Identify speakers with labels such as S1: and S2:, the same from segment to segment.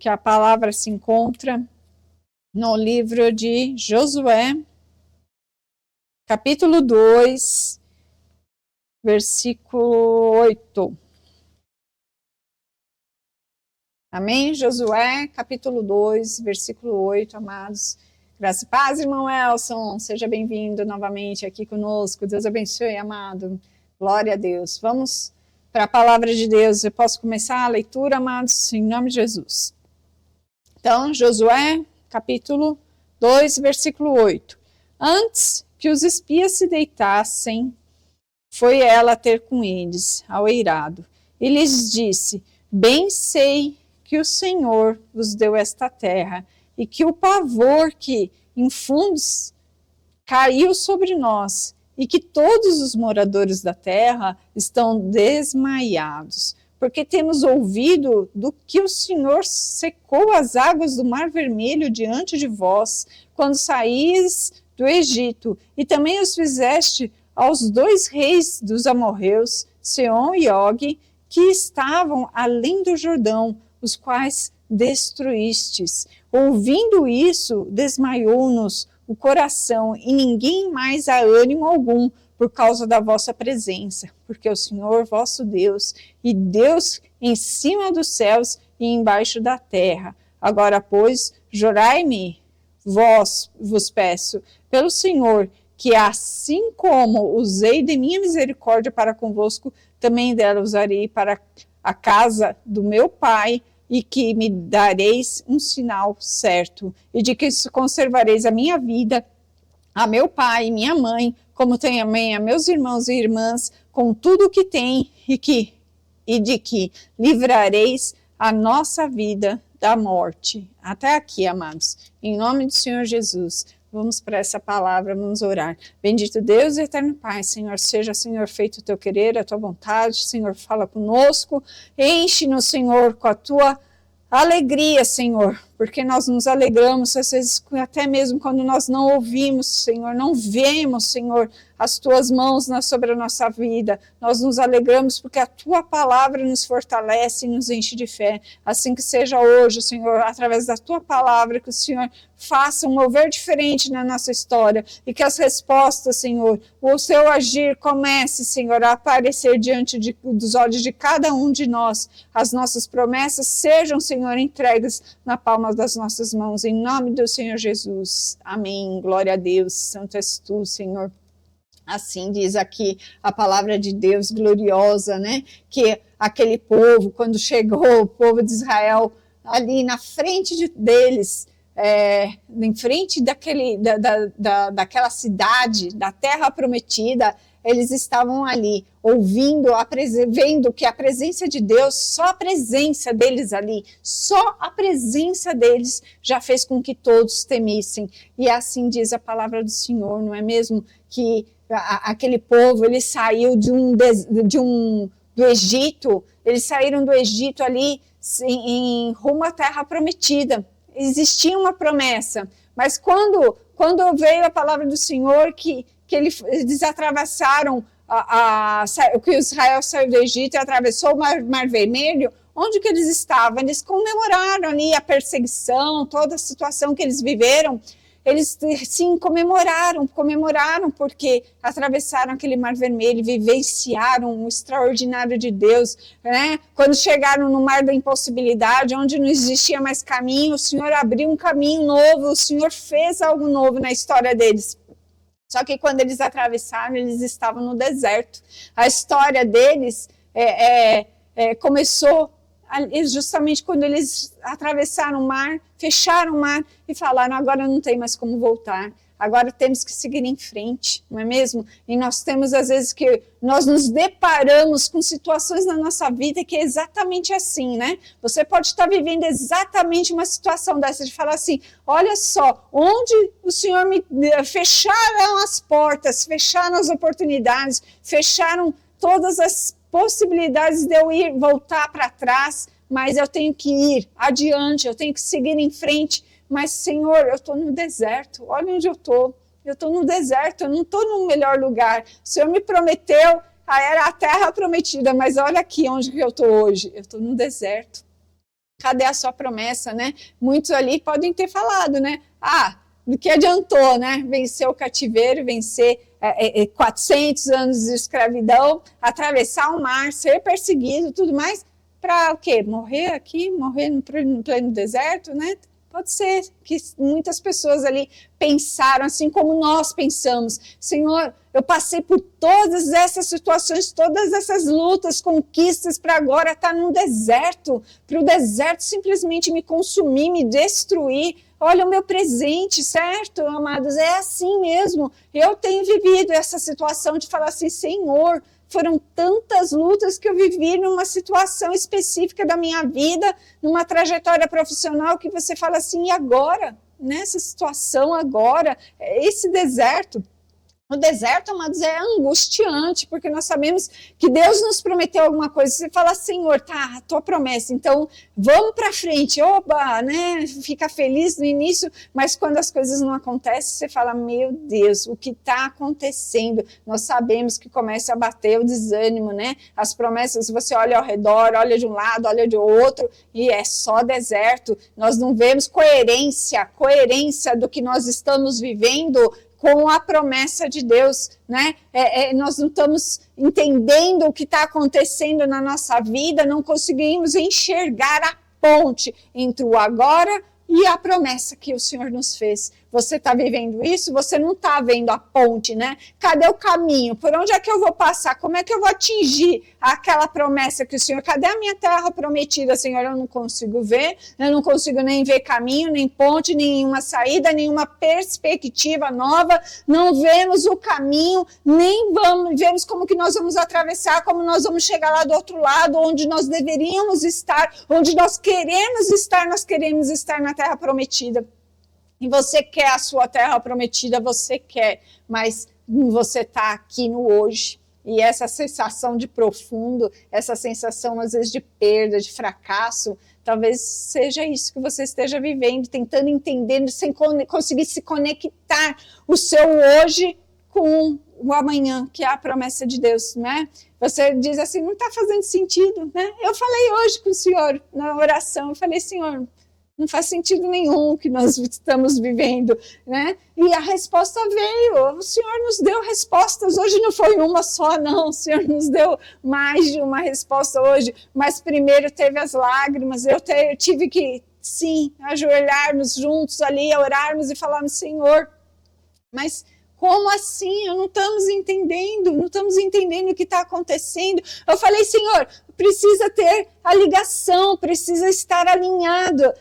S1: que a palavra se encontra no livro de Josué, capítulo 2, versículo 8. Amém? Josué, capítulo 2, versículo 8, amados. Graça e paz, irmão Elson. Seja bem-vindo novamente aqui conosco. Deus abençoe, amado. Glória a Deus. Vamos para a palavra de Deus. Eu posso começar a leitura, amados, em nome de Jesus. Então, Josué, capítulo 2, versículo 8. Antes que os espias se deitassem, foi ela ter com eles ao eirado. E lhes disse: bem sei que o Senhor vos deu esta terra, e que o pavor que infundes caiu sobre nós, e que todos os moradores da terra estão desmaiados, porque temos ouvido do que o Senhor secou as águas do Mar Vermelho diante de vós, quando saís do Egito, e também os fizeste aos 2 reis dos amorreus, Seom e Og, que estavam além do Jordão, os quais destruístes. Ouvindo isso, desmaiou-nos o coração, e ninguém mais há ânimo algum por causa da vossa presença, porque o Senhor vosso Deus, e Deus em cima dos céus e embaixo da terra. Agora, pois, jurai-me, vos peço, pelo Senhor, que assim como usei de minha misericórdia para convosco, também dela usarei para a casa do meu pai, e que me dareis um sinal certo, e de que conservareis a minha vida, a meu pai e minha mãe, como também a meus irmãos e irmãs, com tudo o que tem, e de que livrareis a nossa vida da morte. Até aqui, amados. Em nome do Senhor Jesus. Vamos para essa palavra, vamos orar. Bendito Deus e eterno Pai, Senhor, seja, Senhor, feito o teu querer, a tua vontade, Senhor, fala conosco, enche-nos, Senhor, com a tua alegria, Senhor, porque nós nos alegramos, às vezes, até mesmo quando nós não ouvimos, Senhor, não vemos, Senhor, as tuas mãos sobre a nossa vida, nós nos alegramos porque a tua palavra nos fortalece e nos enche de fé, assim que seja hoje, Senhor, através da tua palavra, que o Senhor faça um mover diferente na nossa história, e que as respostas, Senhor, o seu agir comece, Senhor, a aparecer diante dos olhos de cada um de nós, as nossas promessas sejam, Senhor, entregues na palma das nossas mãos, em nome do Senhor Jesus, amém, glória a Deus, santo és tu, Senhor. Assim diz aqui a palavra de Deus gloriosa, né? Que aquele povo, quando chegou o povo de Israel ali na frente deles, em frente daquela cidade, da terra prometida, eles estavam ali ouvindo, vendo que a presença de Deus, só a presença deles ali, só a presença deles já fez com que todos temissem. E assim diz a palavra do Senhor, não é mesmo? Que aquele povo, ele saiu do Egito, eles saíram do Egito ali em rumo à terra prometida. Existia uma promessa, mas quando veio a palavra do Senhor que eles atravessaram, que Israel saiu do Egito e atravessou o Mar Vermelho, onde que eles estavam? Eles comemoraram ali a perseguição, toda a situação que eles viveram. Eles, sim, comemoraram porque atravessaram aquele Mar Vermelho, vivenciaram o extraordinário de Deus, né? Quando chegaram no Mar da Impossibilidade, onde não existia mais caminho, o Senhor abriu um caminho novo, o Senhor fez algo novo na história deles. Só que quando eles atravessaram, eles estavam no deserto. A história deles começou justamente quando eles atravessaram o mar, fecharam o mar e falaram: agora não tem mais como voltar, agora temos que seguir em frente, não é mesmo? E nós temos, às vezes, que nós nos deparamos com situações na nossa vida que é exatamente assim, né? Você pode estar vivendo exatamente uma situação dessa, de falar assim: olha só, onde o Senhor me fecharam as portas, fecharam as oportunidades, fecharam todas as possibilidades de eu voltar para trás, mas eu tenho que ir adiante, eu tenho que seguir em frente. Mas, Senhor, eu estou no deserto, olha onde eu estou no deserto, eu não estou no melhor lugar. O Senhor me prometeu, era a terra prometida, mas olha aqui onde que eu estou hoje, eu estou no deserto. Cadê a sua promessa, né? Muitos ali podem ter falado, né? Do que adiantou, né? Vencer o cativeiro, vencer 400 anos de escravidão, atravessar o mar, ser perseguido, tudo mais, para o quê? Morrer aqui, morrer no pleno deserto, né? Pode ser que muitas pessoas ali pensaram assim como nós pensamos. Senhor, eu passei por todas essas situações, todas essas lutas, conquistas, para agora estar num deserto, para o deserto simplesmente me consumir, me destruir. Olha o meu presente, certo, amados? É assim mesmo. Eu tenho vivido essa situação de falar assim, Senhor, foram tantas lutas que eu vivi numa situação específica da minha vida, numa trajetória profissional, que você fala assim, e agora? Nessa situação agora, esse deserto. O deserto, amados, é angustiante, porque nós sabemos que Deus nos prometeu alguma coisa. Você fala, Senhor, tá, a tua promessa, então vamos para frente, oba, né? Fica feliz no início, mas quando as coisas não acontecem, você fala, meu Deus, o que está acontecendo? Nós sabemos que começa a bater o desânimo, né? As promessas, você olha ao redor, olha de um lado, olha de outro, e é só deserto. Nós não vemos coerência do que nós estamos vivendo com a promessa de Deus, né? Nós não estamos entendendo o que está acontecendo na nossa vida, não conseguimos enxergar a ponte entre o agora e a promessa que o Senhor nos fez. Você está vivendo isso? Você não está vendo a ponte, né? Cadê o caminho? Por onde é que eu vou passar? Como é que eu vou atingir aquela promessa que o Senhor... Cadê a minha terra prometida, Senhor? Eu não consigo ver, eu não consigo nem ver caminho, nem ponte, nenhuma saída, nenhuma perspectiva nova. Não vemos o caminho, nem vemos como que nós vamos atravessar, como nós vamos chegar lá do outro lado, onde nós deveríamos estar, onde nós queremos estar na terra prometida. E você quer a sua terra prometida, você quer, mas você está aqui no hoje. E essa sensação de profundo, essa sensação às vezes de perda, de fracasso, talvez seja isso que você esteja vivendo, tentando entender, sem conseguir se conectar o seu hoje com o amanhã, que é a promessa de Deus, né? Você diz assim, não está fazendo sentido, né? Eu falei hoje com o Senhor na oração, eu falei, Senhor, não faz sentido nenhum o que nós estamos vivendo, né? E a resposta veio, o Senhor nos deu respostas, hoje não foi uma só não, o Senhor nos deu mais de uma resposta hoje, mas primeiro teve as lágrimas, eu tive que, sim, ajoelharmos juntos ali, orarmos e falarmos, Senhor, mas... como assim? Não estamos entendendo o que está acontecendo. Eu falei, Senhor, precisa ter a ligação, precisa estar alinhado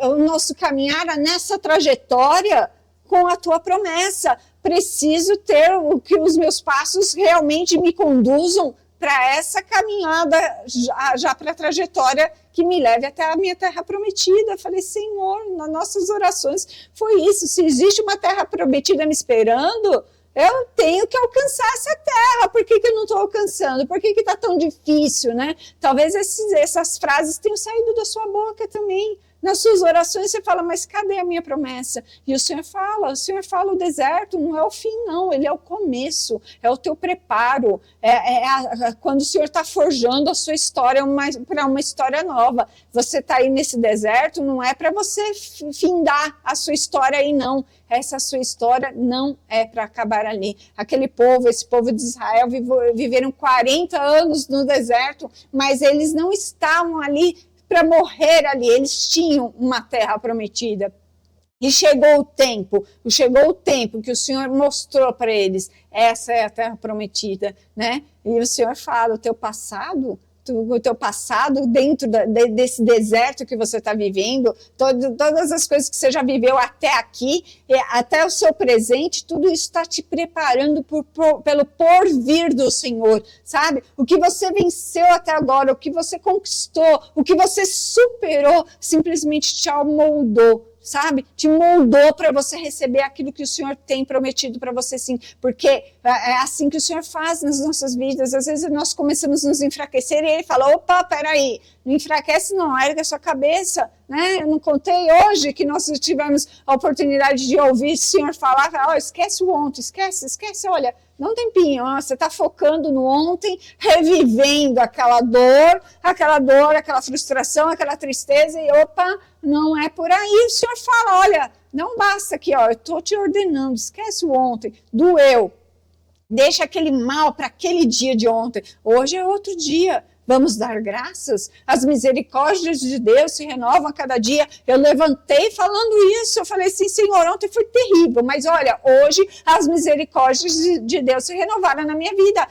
S1: o nosso caminhar nessa trajetória com a tua promessa. Preciso ter que os meus passos realmente me conduzam para essa caminhada, já para a trajetória que me leve até a minha terra prometida. Eu falei, Senhor, nas nossas orações foi isso. Se existe uma terra prometida me esperando, eu tenho que alcançar essa terra. Por que eu não estou alcançando? Por que está tão difícil, né? Talvez essas frases tenham saído da sua boca também. Nas suas orações você fala, mas cadê a minha promessa? E o Senhor fala, o deserto não é o fim não, ele é o começo, é o teu preparo, quando o Senhor está forjando a sua história para uma história nova. Você está aí nesse deserto, não é para você findar a sua história aí não, essa sua história não é para acabar ali. Esse povo de Israel viveram 40 anos no deserto, mas eles não estavam ali para morrer ali, eles tinham uma terra prometida. E chegou o tempo que o Senhor mostrou para eles, essa é a terra prometida, né? E o Senhor fala, o teu passado dentro desse deserto que você está vivendo, todas as coisas que você já viveu até aqui, até o seu presente, tudo isso está te preparando pelo porvir do Senhor, sabe? O que você venceu até agora, o que você conquistou, o que você superou, simplesmente te amoldou, sabe? Te moldou para você receber aquilo que o Senhor tem prometido para você, sim. Porque é assim que o Senhor faz nas nossas vidas. Às vezes nós começamos a nos enfraquecer e Ele fala, opa, peraí, não enfraquece não, erga a sua cabeça, né? Eu não contei hoje que nós tivemos a oportunidade de ouvir o Senhor falar, esquece o ontem, esquece, olha, Dá um tempinho, você está focando no ontem, revivendo aquela dor, aquela frustração, aquela tristeza, e opa, não é por aí. O Senhor fala, olha, não basta aqui, ó, eu estou te ordenando, esquece o ontem, doeu. Deixa aquele mal para aquele dia de ontem. Hoje é outro dia. Vamos dar graças. As misericórdias de Deus se renovam a cada dia. Eu levantei falando isso. Eu falei assim, Senhor, ontem foi terrível, mas olha, hoje as misericórdias de Deus se renovaram na minha vida.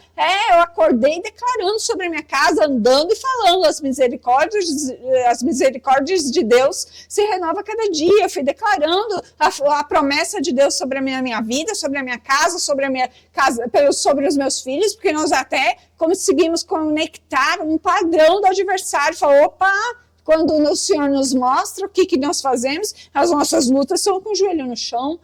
S1: Eu acordei declarando sobre a minha casa, andando e falando. As misericórdias de Deus se renovam a cada dia. Eu fui declarando a promessa de Deus sobre a minha vida, sobre a minha casa, sobre a minha casa, sobre os meus filhos, porque nós até conseguimos conectar um padrão do adversário. Falou, opa, quando o Senhor nos mostra o que nós fazemos, as nossas lutas são com o joelho no chão,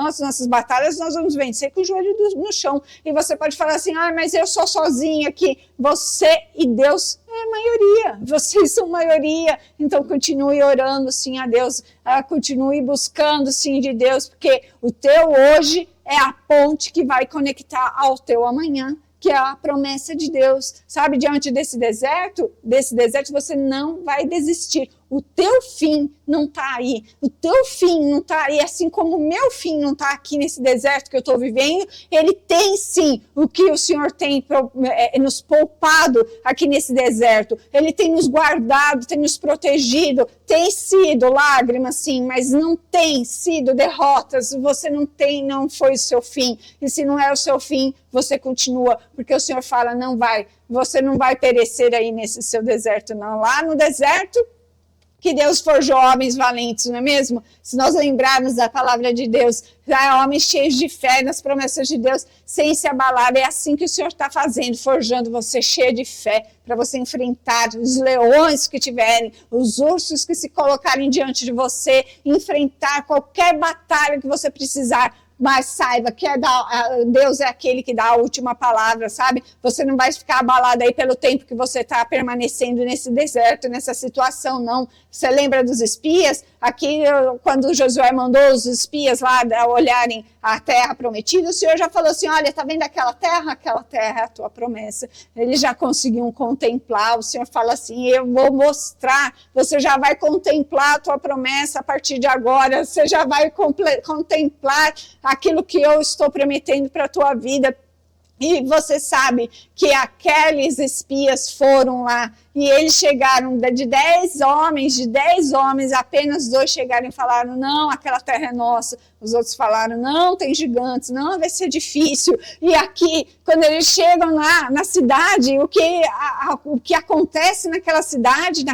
S1: as nossas batalhas nós vamos vencer com o joelho no chão. E você pode falar assim, mas eu sou sozinha aqui. Você e Deus é maioria, vocês são maioria. Então continue orando sim a Deus, continue buscando sim de Deus, porque o teu hoje é a ponte que vai conectar ao teu amanhã, que é a promessa de Deus, sabe? Diante desse deserto você não vai desistir. O teu fim não está aí. O teu fim não está aí, assim como o meu fim não está aqui nesse deserto que eu estou vivendo. Ele tem sim o que o Senhor tem nos poupado aqui nesse deserto. Ele tem nos guardado, tem nos protegido. Tem sido lágrimas, sim, mas não tem sido derrotas. Você não foi o seu fim. E se não é o seu fim, você continua, porque o Senhor fala, você não vai perecer aí nesse seu deserto, não. Lá no deserto, que Deus forjou homens valentes, não é mesmo? Se nós lembrarmos da palavra de Deus, homens cheios de fé nas promessas de Deus, sem se abalar, é assim que o Senhor está fazendo, forjando você cheio de fé, para você enfrentar os leões que tiverem, os ursos que se colocarem diante de você, enfrentar qualquer batalha que você precisar. Mas saiba que Deus é aquele que dá a última palavra, sabe? Você não vai ficar abalado aí pelo tempo que você está permanecendo nesse deserto, nessa situação, não. Você lembra dos espias? Aqui, quando Josué mandou os espias lá olharem a terra prometida, o Senhor já falou assim, olha, tá vendo aquela terra? Aquela terra é a tua promessa. Eles já conseguiam contemplar, o Senhor fala assim, eu vou mostrar, você já vai contemplar a tua promessa a partir de agora, você já vai contemplar aquilo que eu estou prometendo para a tua vida. E você sabe que aqueles espias foram lá e eles chegaram de 10 homens, apenas 2 chegaram e falaram, não, aquela terra é nossa. Os outros falaram, não, tem gigantes, não, vai ser difícil. E aqui, quando eles chegam lá na cidade, o que acontece naquela cidade,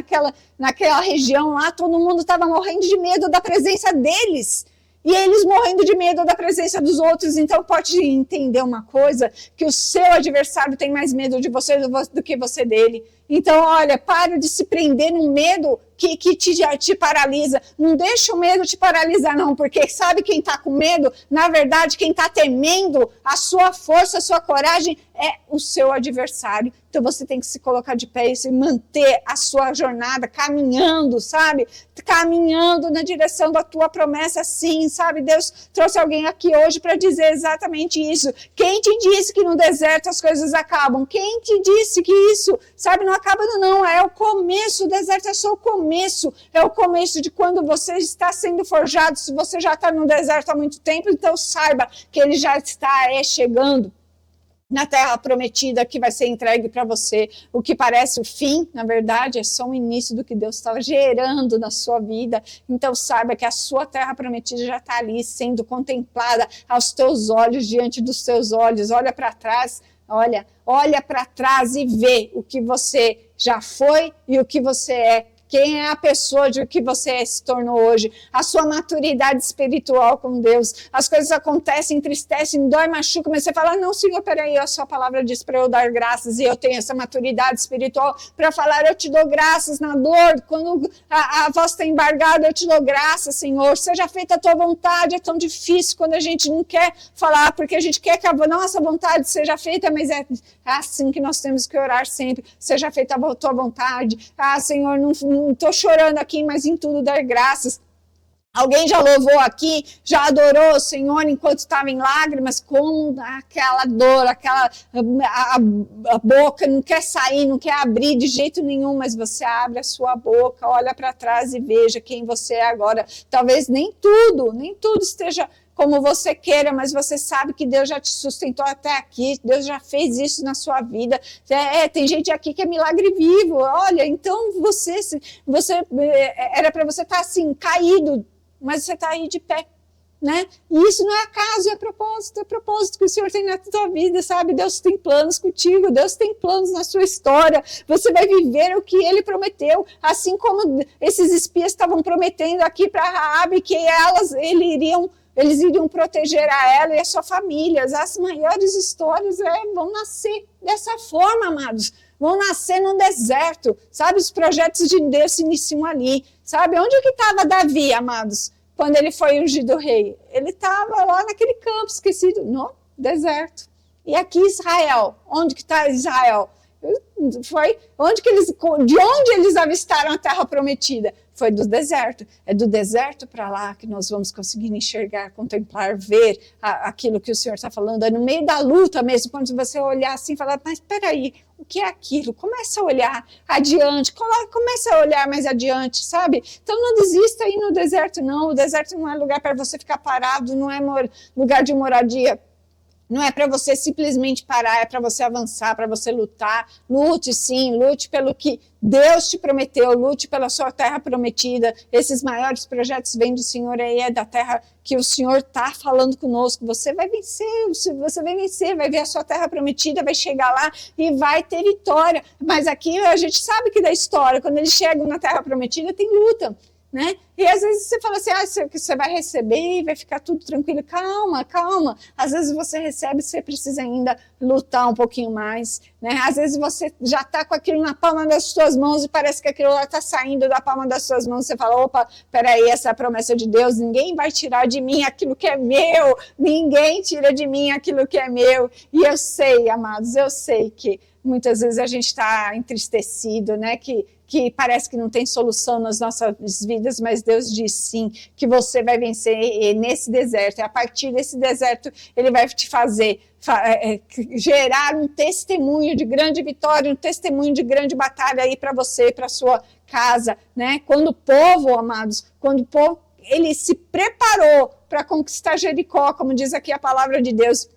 S1: naquela região lá, todo mundo estava morrendo de medo da presença deles. E eles morrendo de medo da presença dos outros. Então pode entender uma coisa, que o seu adversário tem mais medo de você do que você dele. Então, olha, para de se prender num medo que te paralisa. Não deixa o medo te paralisar, não, porque sabe quem está com medo? Na verdade, quem está temendo, a sua força, a sua coragem é o seu adversário. Então você tem que se colocar de pé e se manter a sua jornada caminhando, sabe? Caminhando na direção da tua promessa, sim, sabe? Deus trouxe alguém aqui hoje para dizer exatamente isso. Quem te disse que no deserto as coisas acabam? Quem te disse que isso, sabe, não acaba não, é o começo, o deserto é só o começo, é o começo de quando você está sendo forjado. Se você já está no deserto há muito tempo, então saiba que ele já está chegando na terra prometida que vai ser entregue para você. O que parece o fim, na verdade, é só o início do que Deus estava gerando na sua vida. Então saiba que a sua terra prometida já está ali, sendo contemplada aos teus olhos, diante dos teus olhos. Olha para trás, olha para trás e vê o que você já foi e o que você é. Quem é a pessoa de que você se tornou hoje? A sua maturidade espiritual com Deus. As coisas acontecem, entristecem, dói, machuca, mas você fala, não, Senhor, peraí, a sua palavra diz para eu dar graças e eu tenho essa maturidade espiritual para falar, eu te dou graças na dor. Quando a voz está embargada, eu te dou graças, Senhor. Seja feita a tua vontade. É tão difícil quando a gente não quer falar, porque a gente quer que a nossa vontade seja feita, mas é assim que nós temos que orar sempre. Seja feita a tua vontade. Senhor, não estou chorando aqui, mas em tudo dar graças. Alguém já louvou aqui, já adorou o Senhor enquanto estava em lágrimas, como aquela dor, a boca não quer sair, não quer abrir de jeito nenhum, mas você abre a sua boca, olha para trás e veja quem você é agora. Talvez nem tudo esteja como você queira, mas você sabe que Deus já te sustentou até aqui, Deus já fez isso na sua vida. Tem gente aqui que é milagre vivo. Olha, então você era para você estar assim, caído, mas você está aí de pé, né? E isso não é acaso, é propósito que o Senhor tem na tua vida, sabe? Deus tem planos contigo, Deus tem planos na sua história, você vai viver o que Ele prometeu, assim como esses espias estavam prometendo aqui para Raabe, que eles iriam proteger a ela e a sua família. As maiores histórias vão nascer dessa forma, amados. Vão nascer no deserto, sabe? Os projetos de Deus se iniciam ali, sabe? Onde que estava Davi, amados, quando ele foi ungido rei? Ele estava lá naquele campo esquecido, no deserto. E aqui Israel, onde que está Israel? De onde eles avistaram a terra prometida? Foi do deserto. É do deserto para lá que nós vamos conseguir enxergar, contemplar, ver aquilo que o Senhor está falando. É no meio da luta mesmo, quando você olhar assim e falar, mas espera aí, o que é aquilo? Começa a olhar adiante, começa a olhar mais adiante, sabe? Então não desista aí no deserto, não. O deserto não é lugar para você ficar parado, não é lugar de moradia. Não é para você simplesmente parar, é para você avançar, para você lutar. Lute sim, lute pelo que Deus te prometeu, lute pela sua terra prometida. Esses maiores projetos vêm do Senhor, aí é da terra que o Senhor está falando conosco. Você vai vencer, vai ver a sua terra prometida, vai chegar lá e vai ter vitória. Mas aqui a gente sabe que da história, quando eles chegam na terra prometida, tem luta. Né? E às vezes você fala assim, você vai receber e vai ficar tudo tranquilo. Calma. Às vezes você recebe, você precisa ainda lutar um pouquinho mais. Né? Às vezes você já está com aquilo na palma das suas mãos e parece que aquilo lá está saindo da palma das suas mãos. Você fala, opa, peraí, essa é a promessa de Deus, ninguém vai tirar de mim aquilo que é meu. Ninguém tira de mim aquilo que é meu. E eu sei, amados, eu sei que muitas vezes a gente está entristecido, né? Que parece que não tem solução nas nossas vidas, mas Deus diz sim, que você vai vencer nesse deserto. E a partir desse deserto, Ele vai te fazer gerar um testemunho de grande vitória, um testemunho de grande batalha aí para você, para sua casa, né? Quando o povo, amados, ele se preparou para conquistar Jericó, como diz aqui a palavra de Deus.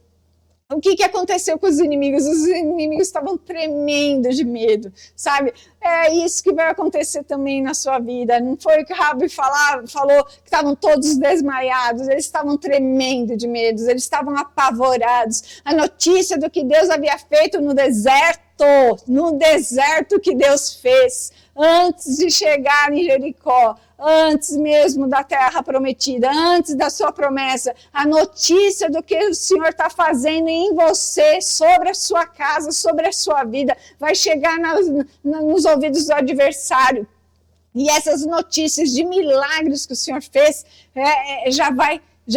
S1: O que aconteceu com os inimigos? Os inimigos estavam tremendo de medo, sabe? É isso que vai acontecer também na sua vida. Não foi o que Raabe falou que estavam todos desmaiados, eles estavam tremendo de medo, eles estavam apavorados. A notícia do que Deus havia feito no deserto que Deus fez, antes de chegar em Jericó, antes mesmo da terra prometida, antes da sua promessa, a notícia do que o Senhor está fazendo em você, sobre a sua casa, sobre a sua vida, vai chegar nos ouvidos do adversário. E essas notícias de milagres que o Senhor fez, já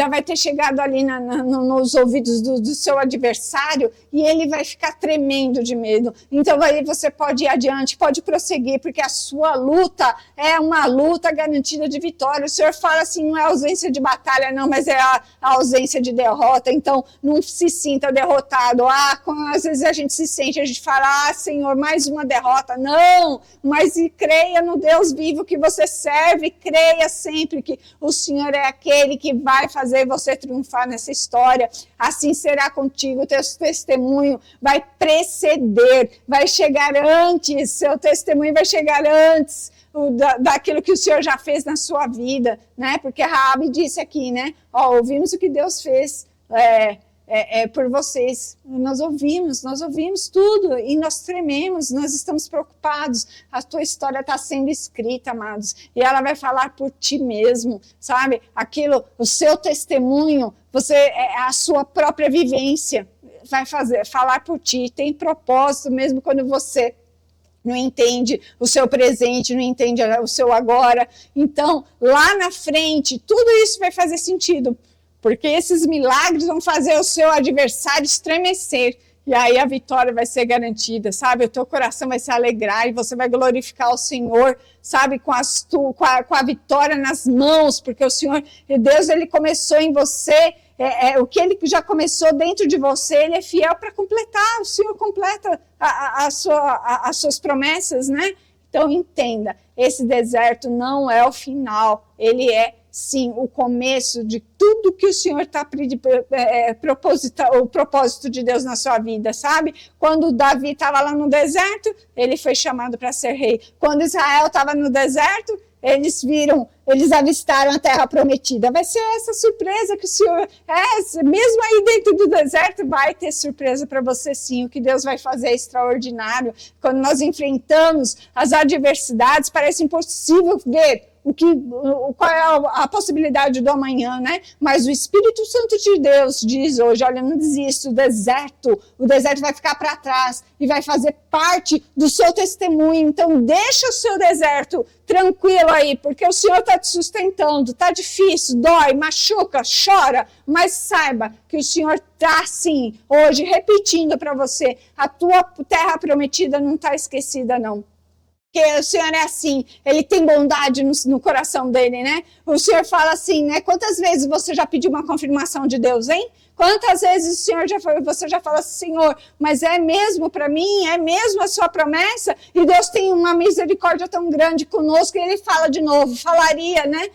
S1: vai ter chegado ali nos ouvidos do seu adversário e ele vai ficar tremendo de medo. Então aí você pode ir adiante, pode prosseguir, porque a sua luta é uma luta garantida de vitória. O Senhor fala assim, não é ausência de batalha não, mas é a ausência de derrota. Então não se sinta derrotado. Às vezes a gente se sente, a gente fala, Senhor, mais uma derrota. Não, mas creia no Deus vivo que você serve, creia sempre que o Senhor é aquele que vai fazer você triunfar nessa história. Assim será contigo, o teu testemunho vai preceder, vai chegar antes, seu testemunho vai chegar antes daquilo que o Senhor já fez na sua vida, né? Porque Raabe disse aqui, né? Ouvimos o que Deus fez por vocês. Nós ouvimos tudo e nós trememos, nós estamos preocupados. A tua história está sendo escrita, amados, e ela vai falar por ti mesmo, sabe? O seu testemunho, a sua própria vivência vai falar por ti. Tem propósito mesmo quando você não entende o seu presente, não entende o seu agora. Então, lá na frente, tudo isso vai fazer sentido. Porque esses milagres vão fazer o seu adversário estremecer. E aí a vitória vai ser garantida, sabe? O teu coração vai se alegrar e você vai glorificar o Senhor, sabe? Com a vitória nas mãos, porque o Senhor, Deus, Ele começou em você, o que Ele já começou dentro de você, Ele é fiel para completar, o Senhor completa as suas promessas, né? Então entenda, esse deserto não é o final, ele é sim o começo de tudo que o Senhor está o propósito de Deus na sua vida, sabe? Quando Davi estava lá no deserto, ele foi chamado para ser rei. Quando Israel estava no deserto, eles avistaram a terra prometida. Vai ser essa surpresa que o Senhor, mesmo aí dentro do deserto, vai ter surpresa para você sim. O que Deus vai fazer é extraordinário. Quando nós enfrentamos as adversidades, parece impossível ver qual é a possibilidade do amanhã, né? Mas o Espírito Santo de Deus diz hoje, olha, não desista, o deserto vai ficar para trás e vai fazer parte do seu testemunho. Então deixa o seu deserto tranquilo aí, porque o Senhor está te sustentando, está difícil, dói, machuca, chora, mas saiba que o Senhor está sim, hoje, repetindo para você, a tua terra prometida não está esquecida não. Porque o Senhor é assim, Ele tem bondade no coração dele, né? O Senhor fala assim, né? Quantas vezes você já pediu uma confirmação de Deus, hein? Quantas vezes você já fala assim, Senhor, mas é mesmo para mim? É mesmo a sua promessa? E Deus tem uma misericórdia tão grande conosco, e Ele fala de novo, falaria, né?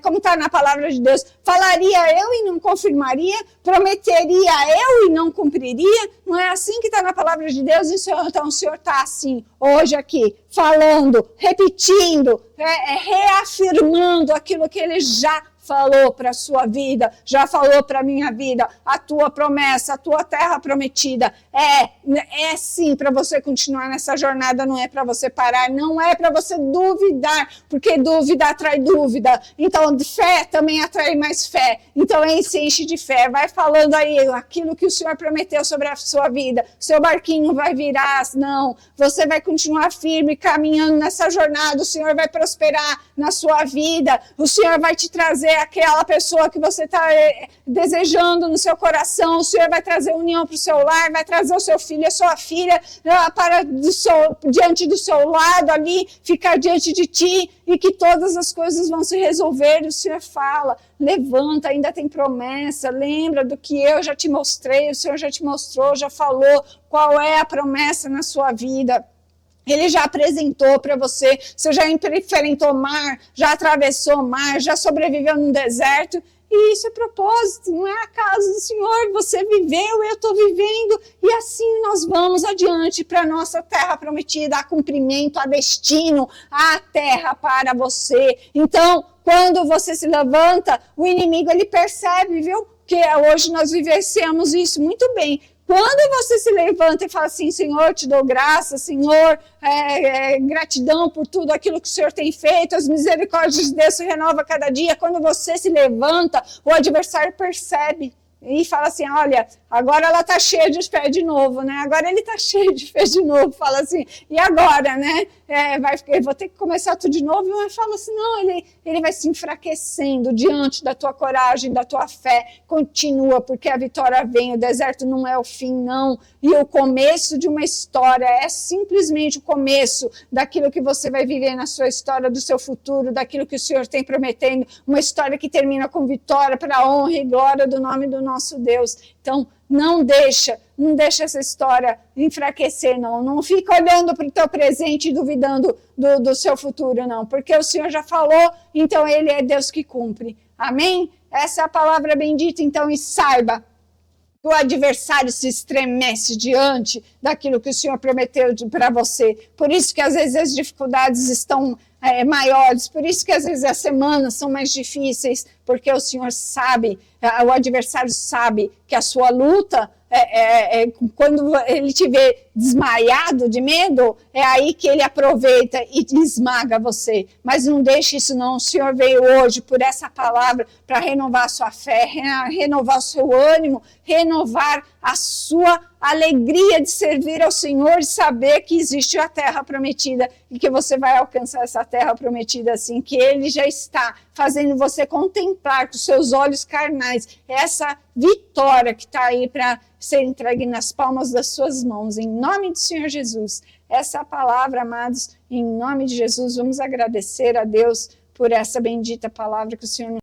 S1: Como está na palavra de Deus, falaria eu e não confirmaria? Prometeria eu e não cumpriria? Não é assim que está na palavra de Deus? Então o Senhor está assim, hoje aqui, falando, repetindo, reafirmando aquilo que Ele já falou para a sua vida, já falou para a minha vida, a tua promessa, a tua terra prometida, é sim para você continuar nessa jornada, não é para você parar, não é para você duvidar, porque dúvida atrai dúvida, então fé também atrai mais fé, então se enche de fé, vai falando aí aquilo que o Senhor prometeu sobre a sua vida, seu barquinho vai virar, não, você vai continuar firme, caminhando nessa jornada, o Senhor vai prosperar na sua vida, o Senhor vai te trazer aquela pessoa que você está desejando no seu coração, o Senhor vai trazer união para o seu lar, vai trazer o seu filho, a sua filha diante do seu lado ali, ficar diante de ti, e que todas as coisas vão se resolver, e o Senhor fala, levanta, ainda tem promessa, lembra do que eu já te mostrei, o Senhor já te mostrou, já falou qual é a promessa na sua vida. Ele já apresentou para você, você já enfrentou mar, já atravessou mar, já sobreviveu num deserto, e isso é propósito, não é acaso do Senhor, você viveu, eu estou vivendo, e assim nós vamos adiante para a nossa terra prometida, a cumprimento, a destino, a terra para você. Então, quando você se levanta, o inimigo ele percebe, viu? Que hoje nós vivenciamos isso muito bem. Quando você se levanta e fala assim, Senhor, te dou graça, Senhor, gratidão por tudo aquilo que o Senhor tem feito, as misericórdias de Deus se renovam cada dia. Quando você se levanta, o adversário percebe e fala assim, olha, agora ela está cheia de fé de novo, né? Agora ele está cheio de fé de novo, fala assim, e agora, né? Vou ter que começar tudo de novo, mas fala assim, não, ele vai se enfraquecendo diante da tua coragem, da tua fé, continua, porque a vitória vem, o deserto não é o fim, não, e o começo de uma história é simplesmente o começo daquilo que você vai viver na sua história, do seu futuro, daquilo que o Senhor tem prometendo, uma história que termina com vitória para a honra e glória do nome do nosso Deus. Então, não deixa essa história enfraquecer, não fica olhando para o teu presente e duvidando do seu futuro, não, porque o Senhor já falou, então Ele é Deus que cumpre, amém? Essa é a palavra bendita, então, e saiba que o adversário se estremece diante daquilo que o Senhor prometeu para você, por isso que às vezes as dificuldades estão maiores, por isso que às vezes as semanas são mais difíceis, porque o Senhor sabe, o adversário sabe que a sua luta, quando ele te vê desmaiado de medo, é aí que ele aproveita e esmaga você, mas não deixe isso não, o Senhor veio hoje por essa palavra para renovar a sua fé, renovar o seu ânimo, renovar a sua alegria de servir ao Senhor e saber que existe a terra prometida e que você vai alcançar essa terra prometida assim, que Ele já está fazendo você contemplar com os seus olhos carnais essa vitória que está aí para ser entregue nas palmas das suas mãos, em nome do Senhor Jesus. Essa palavra, amados, em nome de Jesus, vamos agradecer a Deus por essa bendita palavra que o Senhor nos